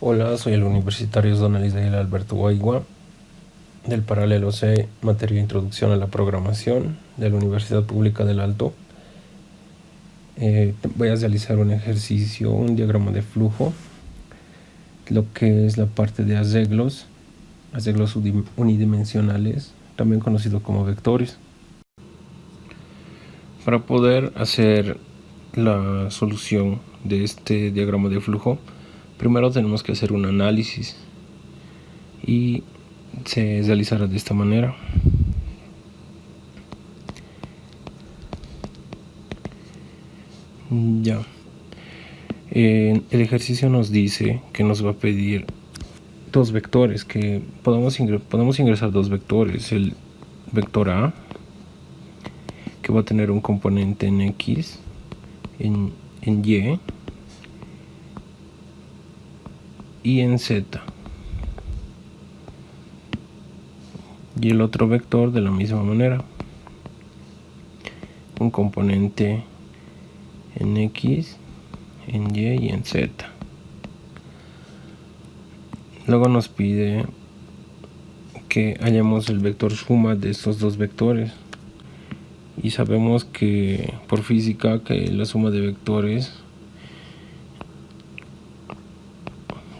Hola, soy el universitario Donald Ismael Alberto Guaigua del Paralelo C, materia de Introducción a la Programación de la Universidad Pública del Alto. Voy a realizar un ejercicio, un diagrama de flujo, lo que es la parte de arreglos unidimensionales, también conocido como vectores. Para poder hacer la solución de este diagrama de flujo, primero tenemos que hacer un análisis y se realizará de esta manera. Ya. El ejercicio nos dice que nos va a pedir dos vectores, que podemos ingresar dos vectores. El vector A, que va a tener un componente en X, en Y en Z. Y el otro vector de la misma manera, un componente en X, en Y y en Z. Luego nos pide que hallemos el vector suma de estos dos vectores. Y sabemos que por física que la suma de vectores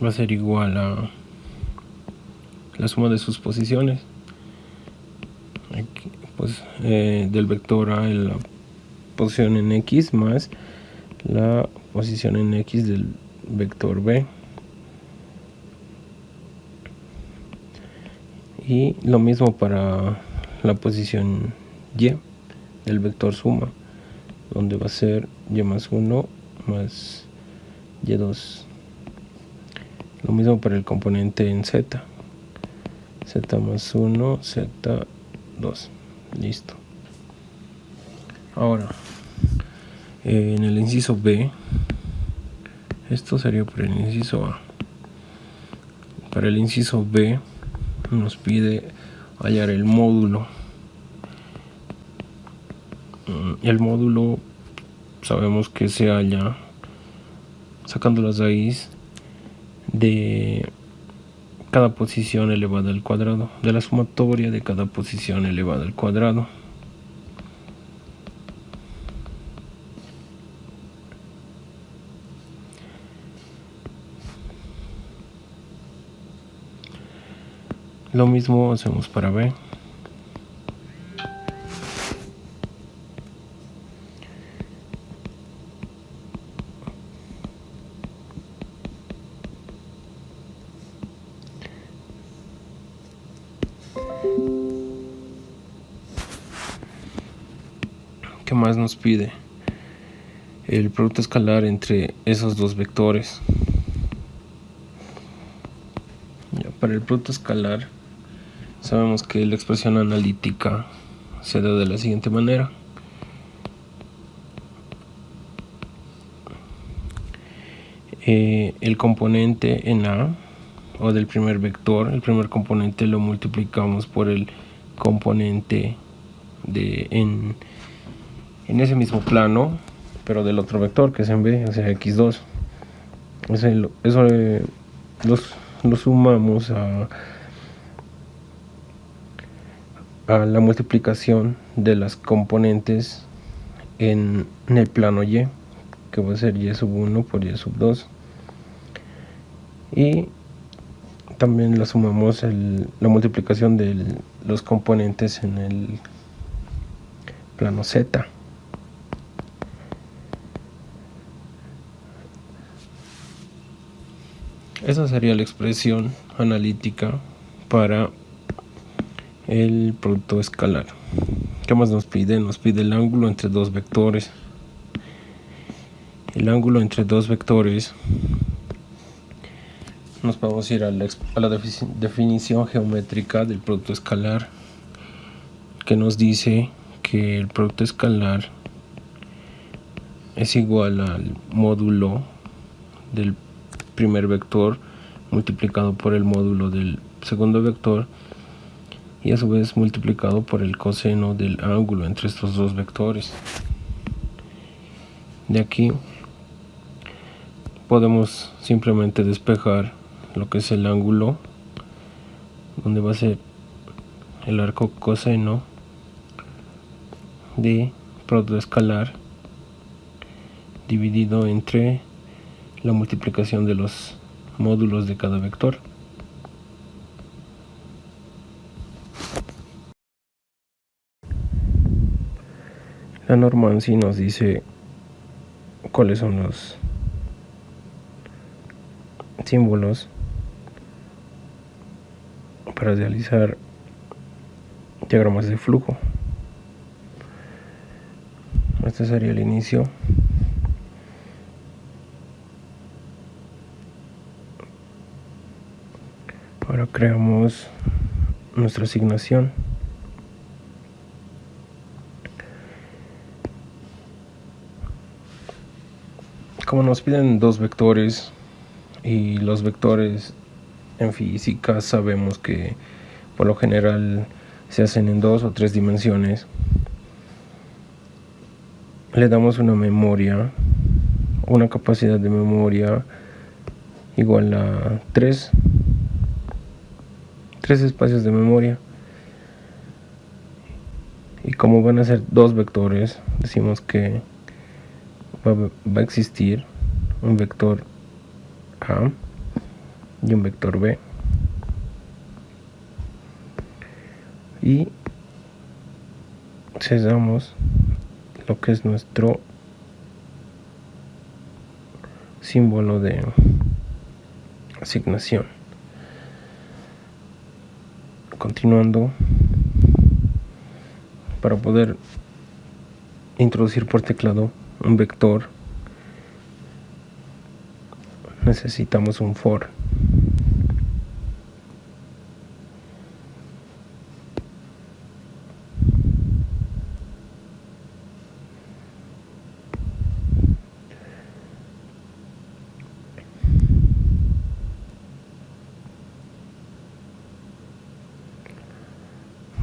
va a ser igual a la suma de sus posiciones. Aquí, pues, del vector A en la posición en X más la posición en X del vector B. Y lo mismo para la posición Y del vector suma, donde va a ser Y más 1 más Y2. Lo mismo para el componente en Z. Z más 1, Z2. Listo. Ahora, en el inciso B, esto sería para el inciso A. Para el inciso B nos pide hallar el módulo. El módulo sabemos que se halla sacando la raíz de cada posición elevada al cuadrado, de la sumatoria de cada posición elevada al cuadrado. Lo mismo hacemos para B. ¿Qué más nos pide? El producto escalar entre esos dos vectores. Para el producto escalar sabemos que la expresión analítica se da de la siguiente manera. El componente en A, o del primer vector, el primer componente lo multiplicamos por el componente en ese mismo plano, pero del otro vector, que es en B, o sea, X2. Eso lo sumamos a la multiplicación de las componentes en el plano Y, que va a ser Y sub 1 por Y sub 2. Y también la sumamos la multiplicación de los componentes en el plano Z. Esa sería la expresión analítica para el producto escalar. ¿Qué más nos pide? Nos pide el ángulo entre dos vectores. El ángulo entre dos vectores, nos vamos a ir a la definición geométrica del producto escalar, que nos dice que el producto escalar es igual al módulo del primer vector multiplicado por el módulo del segundo vector y a su vez multiplicado por el coseno del ángulo entre estos dos vectores. De aquí podemos simplemente despejar lo que es el ángulo, donde va a ser el arco coseno de producto escalar dividido entre la multiplicación de los módulos de cada vector. La norma en sí nos dice cuáles son los símbolos para realizar diagramas de flujo. Este sería el inicio. Ahora creamos nuestra asignación. Como nos piden dos vectores, y los vectores en física sabemos que por lo general se hacen en 2 o 3 dimensiones, le damos una memoria, una capacidad de memoria igual a 3 espacios de memoria. Y como van a ser dos vectores, decimos que va a existir un vector A y un vector B, y cesamos lo que es nuestro símbolo de asignación. Continuando, para poder introducir por teclado un vector, necesitamos un for.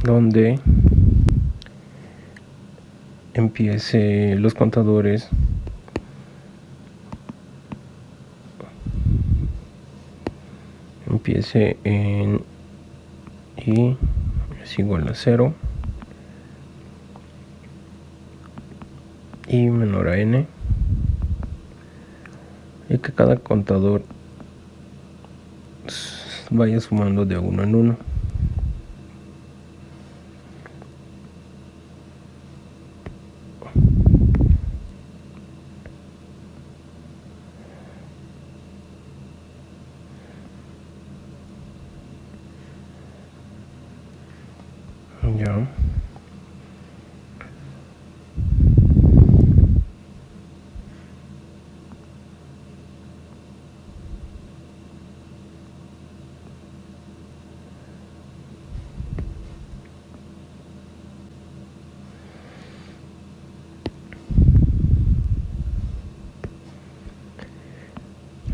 Donde empiece los contadores empiece en i es igual a 0 y menor a n, y que cada contador vaya sumando de 1 en 1. Ya.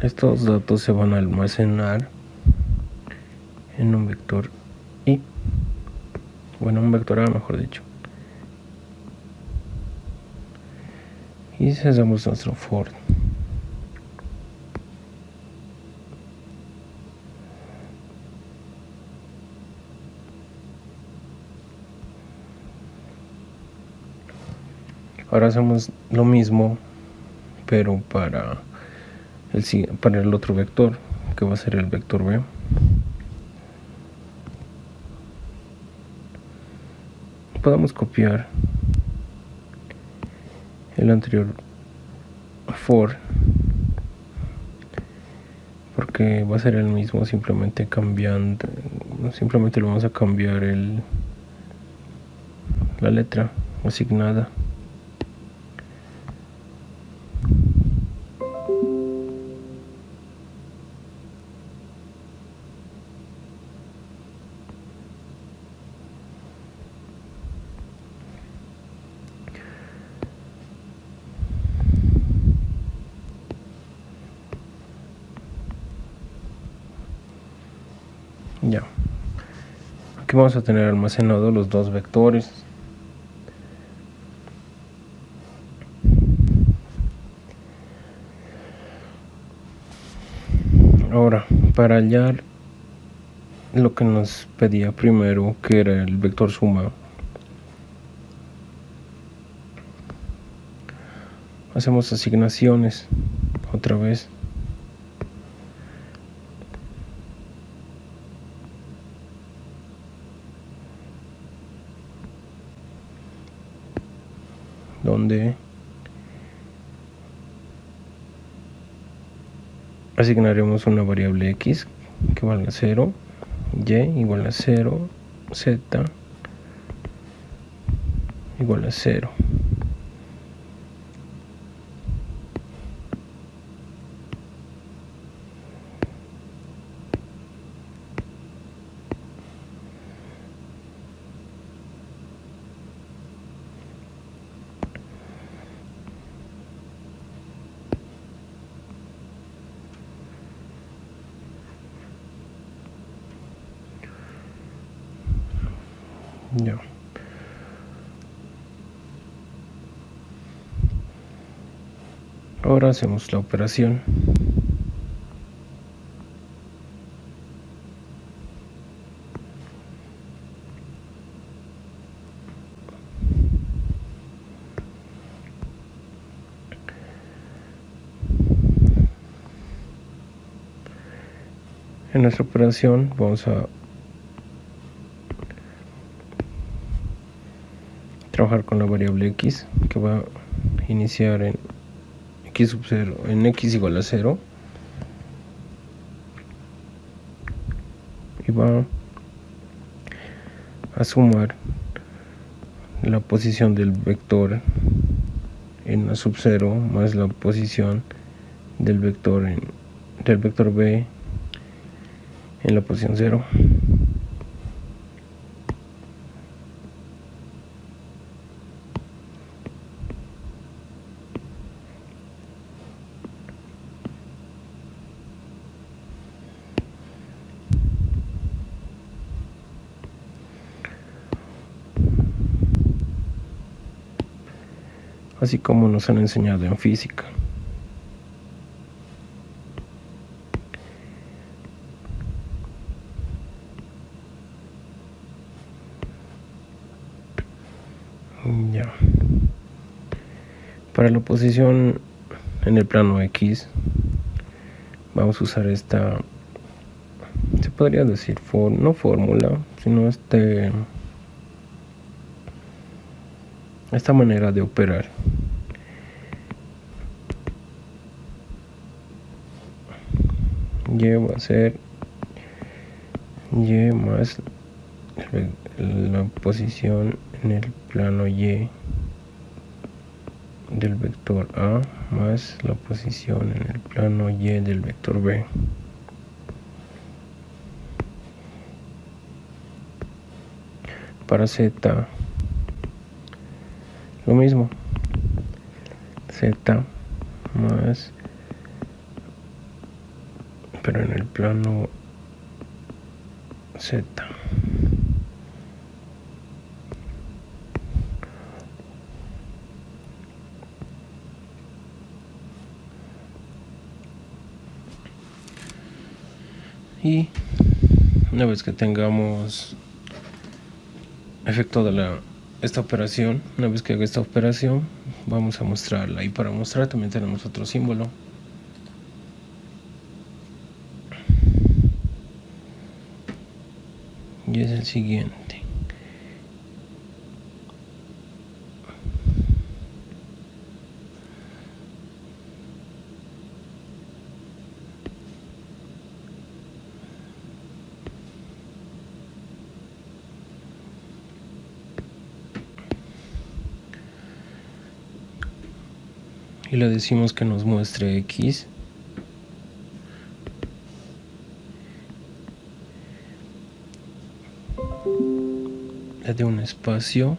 Estos datos se van a almacenar en un vector i, bueno, un vector a, mejor dicho, y cesamos nuestro for. Ahora hacemos lo mismo, pero para el otro vector, que va a ser el vector B. Podemos copiar el anterior for, porque va a ser el mismo, simplemente lo vamos a cambiar la letra asignada. Ya, aquí vamos a tener almacenados los dos vectores. Ahora, para hallar lo que nos pedía primero, que era el vector suma, hacemos asignaciones otra vez. Donde asignaremos una variable x que valga 0, y igual a 0, z igual a 0. Ya. Ahora hacemos la operación. En nuestra operación vamos a trabajar con la variable x, que va a iniciar en x sub 0, en x igual a 0, y va a sumar la posición del vector en la sub 0 más la posición del vector b en la posición 0. Así como nos han enseñado en física. Ya. Para la posición en el plano X vamos a usar esta, se podría decir no fórmula, sino esta manera de operar. Y va a ser y más la posición en el plano y del vector a más la posición en el plano y del vector b. Para z, lo mismo, z más, pero en el plano z. Y una vez que tengamos efectuada esta operación, una vez que haga esta operación, vamos a mostrarla. Y para mostrar también tenemos otro símbolo. Y es el siguiente. Y le decimos que nos muestre x. Le dé un espacio,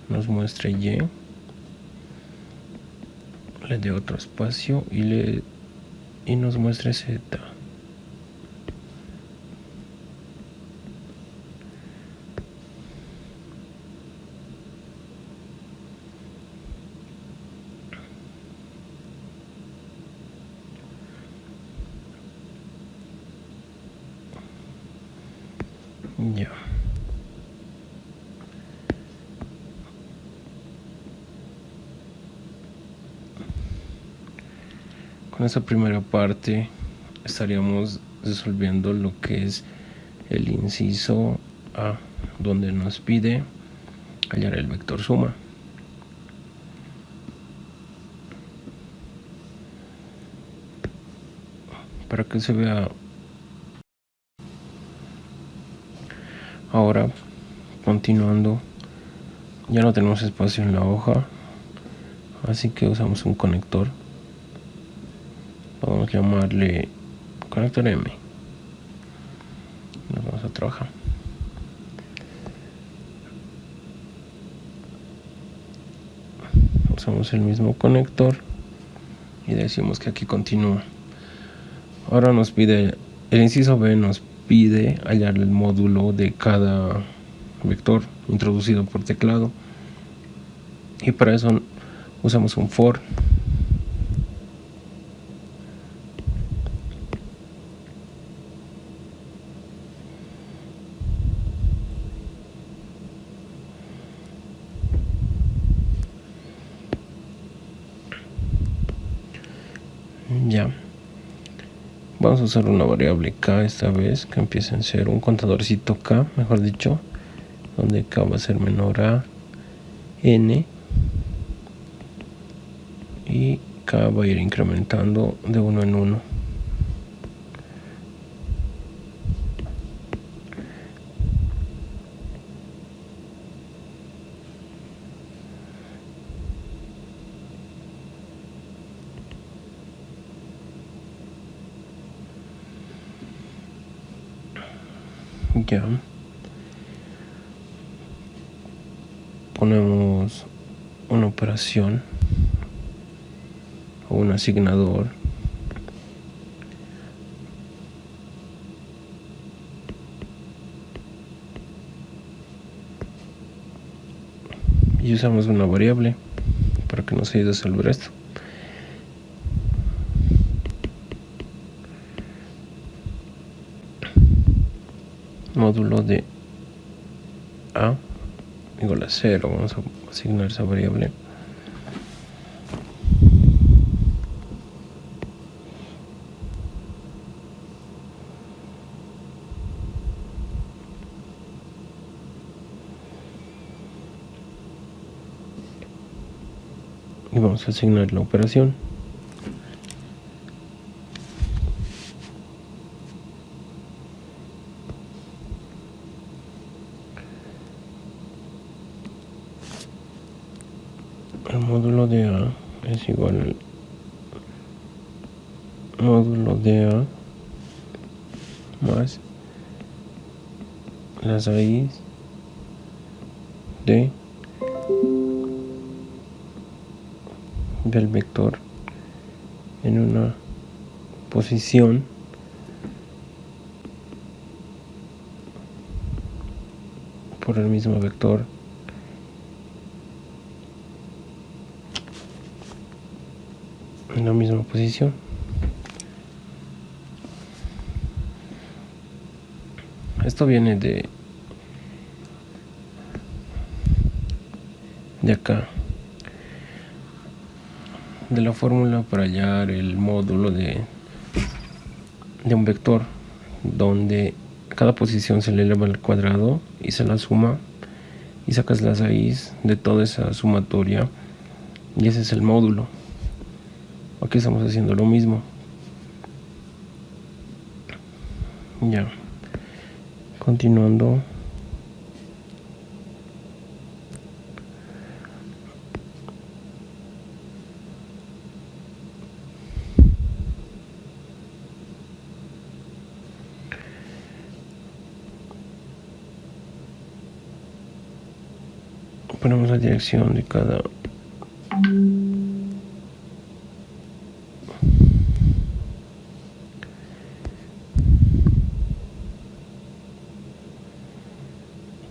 nos muestre y. Le dé otro espacio y nos muestre z. Ya. Con esa primera parte estaríamos resolviendo lo que es el inciso A, donde nos pide hallar el vector suma. Para que se vea ahora, continuando, ya no tenemos espacio en la hoja, así que usamos un conector. Vamos a llamarle conector M. Nos vamos a trabajar. Usamos el mismo conector y decimos que aquí continúa. Ahora nos pide, el inciso B nos pide hallar el módulo de cada vector introducido por teclado, y para eso usamos un for. Ya. Vamos a usar una variable k esta vez, que empiece a ser un contadorcito k, mejor dicho, donde k va a ser menor a n y k va a ir incrementando de 1 en 1. Ya. Ponemos una operación o un asignador y usamos una variable para que nos ayude a resolver esto. Módulo de A igual a 0. Vamos a asignar esa variable. Y vamos a asignar la operación. El módulo de A es igual al módulo de A más las raíz del vector en una posición por el mismo vector en la misma posición. Esto viene de acá, de la fórmula para hallar el módulo de un vector, donde cada posición se le eleva al cuadrado y se la suma y sacas la raíz de toda esa sumatoria, y ese es el módulo. Aquí estamos haciendo lo mismo. Ya. Continuando. Ponemos la dirección de cada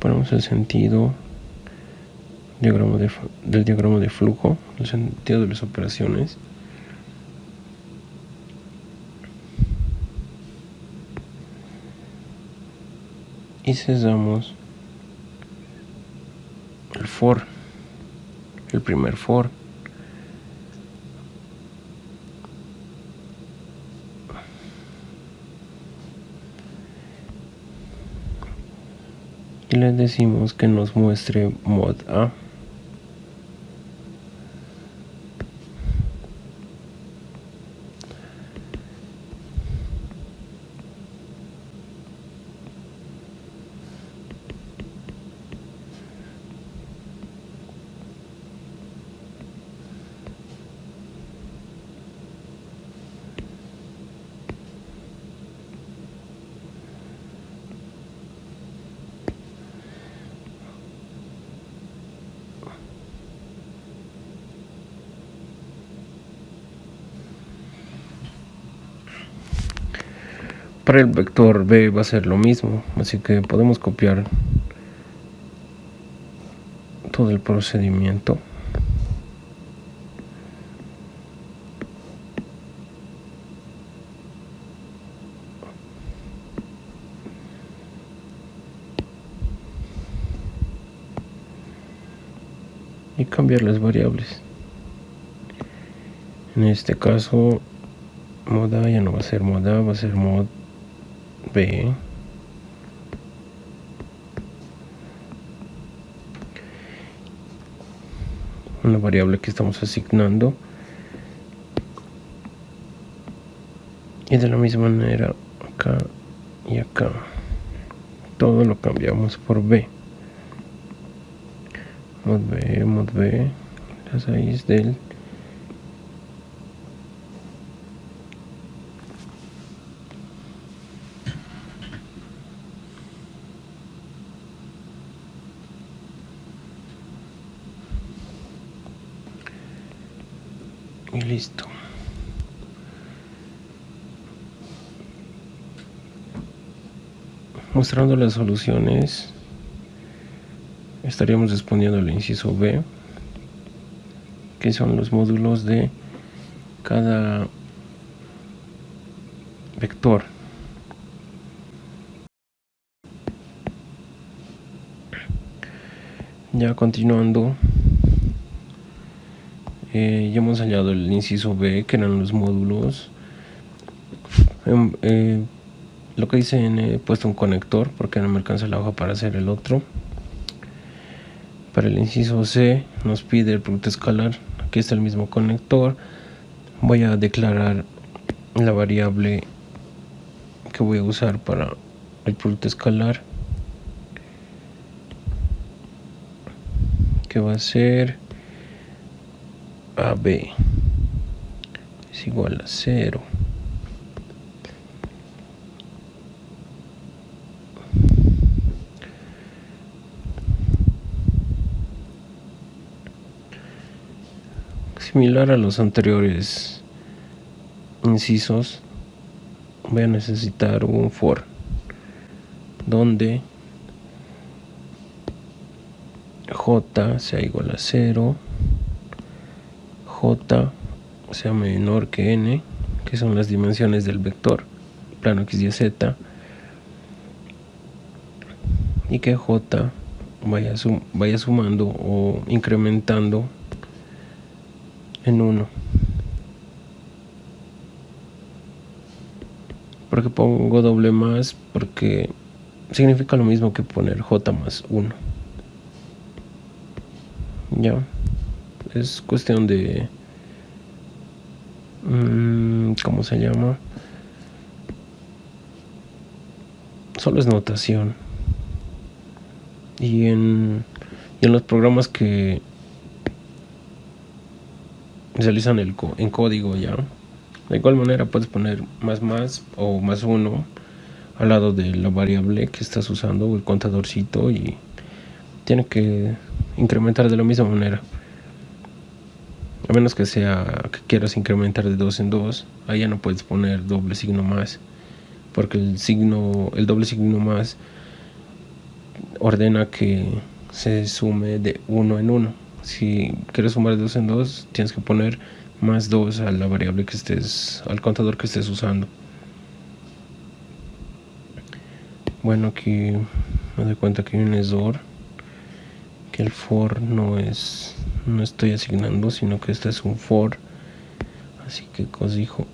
ponemos el sentido del diagrama de flujo, el sentido de las operaciones. y cesamos el for, el primer for. Y le decimos que nos muestre mod A. Para el vector B va a ser lo mismo, así que podemos copiar todo el procedimiento. Y cambiar las variables. En este caso, mod A ya no va a ser mod A, va a ser mod B. Una variable que estamos asignando. Y de la misma manera, acá y acá. Todo lo cambiamos por B. Mod B, las raíz del y listo. Mostrando las soluciones, estaríamos respondiendo al inciso B, que son los módulos de cada vector. Ya continuando, ya hemos hallado el inciso B, que eran los módulos. Lo que hice he puesto un conector porque no me alcanza la hoja para hacer el otro. Para el inciso C nos pide el producto escalar. Aquí está el mismo conector. Voy a declarar la variable que voy a usar para el producto escalar, que va a ser AB es igual a 0. Similar a los anteriores incisos, voy a necesitar un for donde j sea igual a 0, j sea menor que n, que son las dimensiones del vector plano x, y, z, y que j vaya sumando o incrementando en 1. ¿Por qué pongo doble más? Porque significa lo mismo que poner j más 1. Ya, es cuestión de ¿cómo se llama? Solo es notación. Y en los programas que realizan en código, ya de igual manera puedes poner más o más 1 al lado de la variable que estás usando, o el contadorcito, y tiene que incrementar de la misma manera, a menos que sea que quieras incrementar de 2 en 2. Ahí ya no puedes poner doble signo más, porque el doble signo más ordena que se sume de 1 en 1. Si quieres sumar de 2 en 2, tienes que poner más 2 a la variable que al contador que estés usando. Bueno, aquí Me doy cuenta que hay un ESOR, que el for no estoy asignando, sino que este es un for. Así que cosijo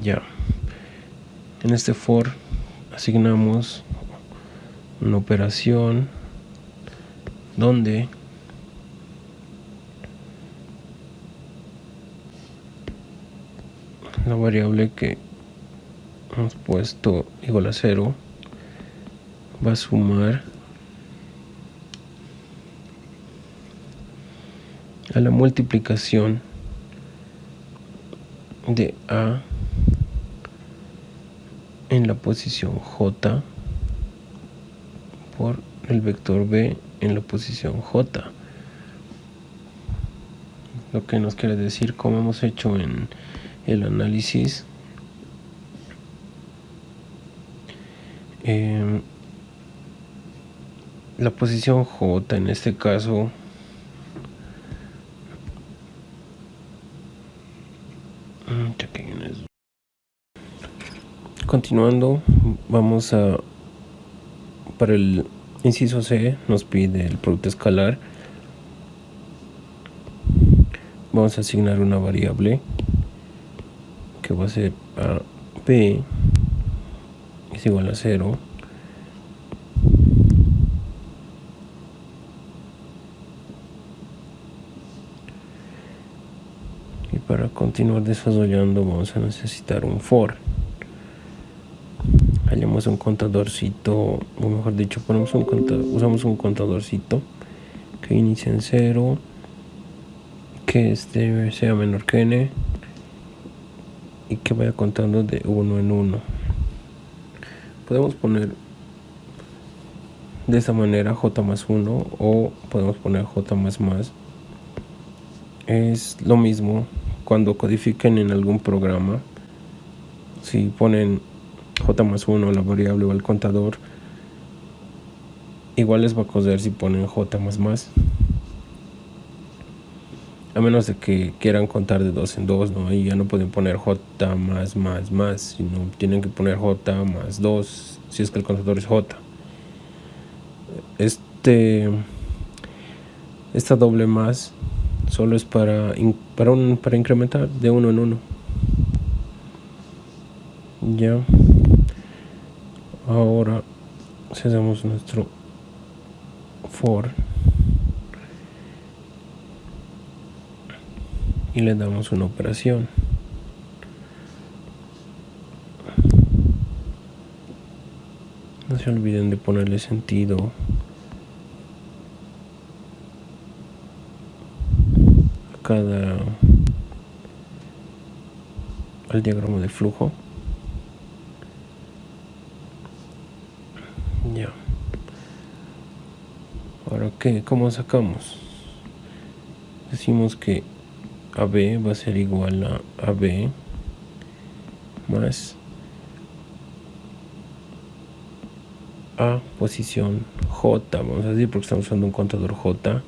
ya. En este for asignamos una operación donde la variable que hemos puesto igual a 0 va a sumar a la multiplicación de A en la posición J por el vector B en la posición J. Lo que nos quiere decir, como hemos hecho en el análisis, la posición J en este caso continuando, vamos a, para el inciso C nos pide el producto escalar. Vamos a asignar una variable que va a ser a P es igual a 0 y para continuar desarrollando vamos a necesitar un for. Hallamos un contadorcito, o mejor dicho, usamos un contadorcito que inicia en 0, que sea menor que n y que vaya contando de 1 en 1. Podemos poner de esta manera j más 1 o podemos poner j más más. Es lo mismo cuando codifiquen en algún programa. Si ponen j más 1 la variable o el contador, igual les va a coser si ponen j más más, a menos de que quieran contar de 2 en 2, ¿no? Ahí ya no pueden poner j más más más, sino tienen que poner j más 2 si es que el contador es j. Esta doble más solo es para incrementar de 1 en 1. Ya. Ahora si hacemos nuestro for y le damos una operación, no se olviden de ponerle sentido al diagrama de flujo. Ya. Ahora, ¿cómo sacamos? Decimos que AB va a ser igual a AB más A posición J, vamos a decir, porque estamos usando un contador J,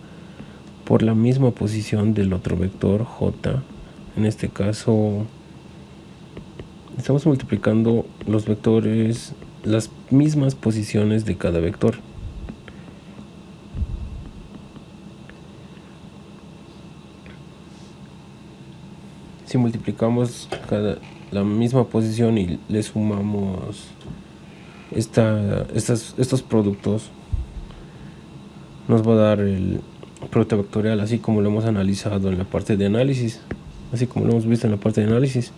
por la misma posición del otro vector J. En este caso estamos multiplicando los vectores, las mismas posiciones de cada vector. Si multiplicamos la misma posición y le sumamos estos productos, nos va a dar el producto vectorial, así como lo hemos analizado en la parte de análisis, así como lo hemos visto en la parte de análisis.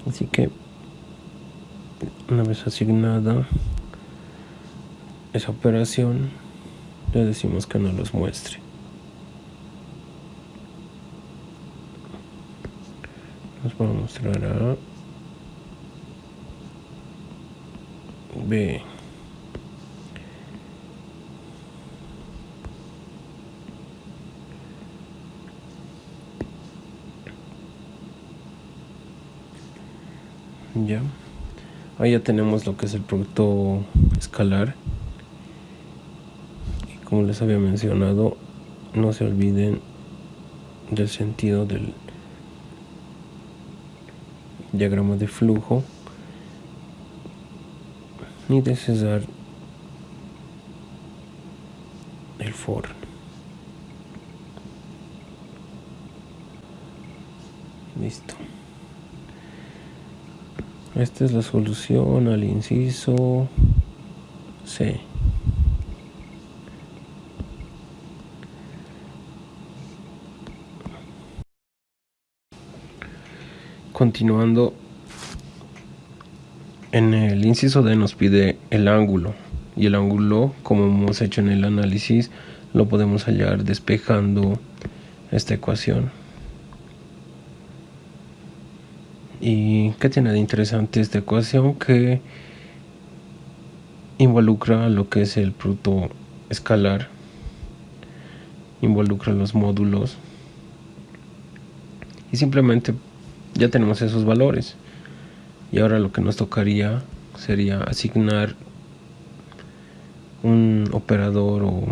Así que una vez asignada esa operación, le decimos que no los muestre. Nos va a mostrar a B. Ya. Ahí ya tenemos lo que es el producto escalar. Y como les había mencionado, no se olviden del sentido del diagrama de flujo y de cesar el for. Listo. Esta es la solución al inciso C. Continuando, en el inciso D nos pide el ángulo, y el ángulo, como hemos hecho en el análisis, lo podemos hallar despejando esta ecuación. ¿Y qué tiene de interesante esta ecuación? Que involucra lo que es el producto escalar, involucra los módulos, y simplemente ya tenemos esos valores. Y ahora lo que nos tocaría sería asignar un operador o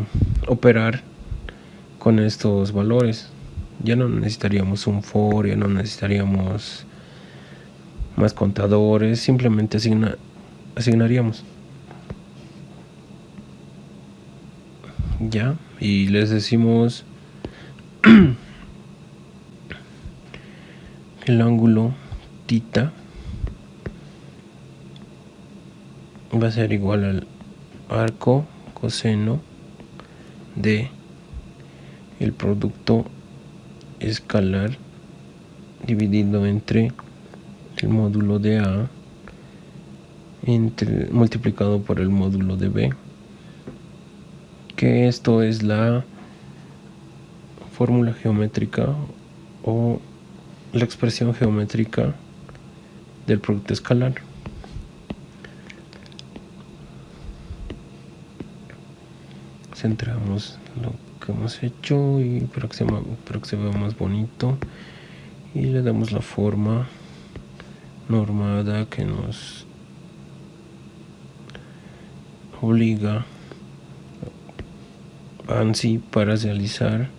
operar con estos valores. Ya no necesitaríamos un for, ya no necesitaríamos más contadores, simplemente asignaríamos. Ya, y les decimos el ángulo θ va a ser igual al arco coseno de el producto escalar dividido entre el módulo de A multiplicado por el módulo de B, que esto es la fórmula geométrica o la expresión geométrica del producto escalar. Centramos lo que hemos hecho y para que se vea más bonito, y le damos la forma normada que nos obliga ANSI para realizar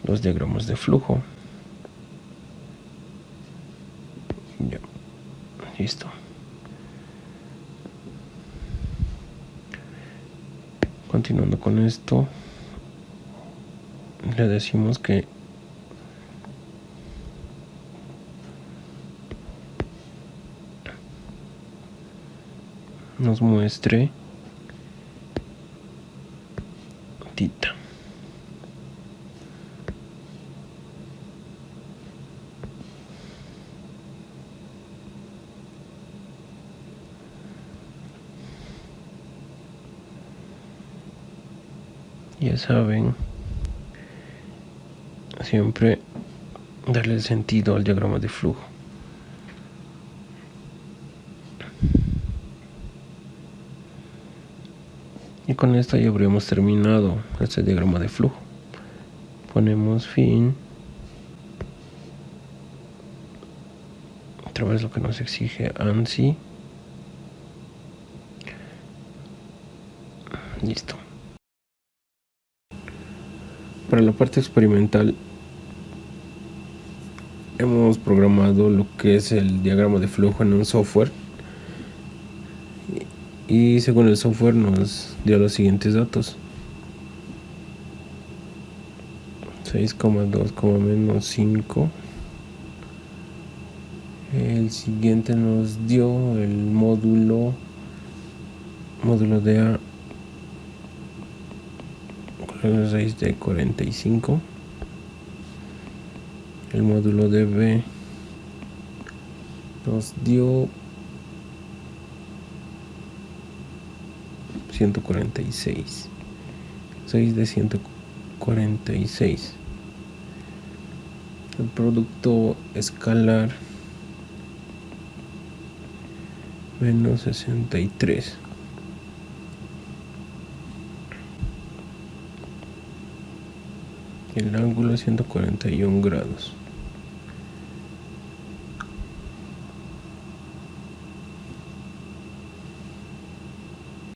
los diagramas de flujo. Ya, listo. Continuando con esto, le decimos que nos muestre θ. Ya saben, siempre darle sentido al diagrama de flujo. Y con esto ya habríamos terminado este diagrama de flujo. Ponemos fin. Otra vez lo que nos exige ANSI. Listo. Para la parte experimental hemos programado lo que es el diagrama de flujo en un software, y según el software nos dio los siguientes datos: 6,2, -5. El siguiente nos dio el módulo de A con la raíz de 45. El módulo de B nos dio 146, 6 de 146. El producto escalar menos 63. El ángulo 141 grados.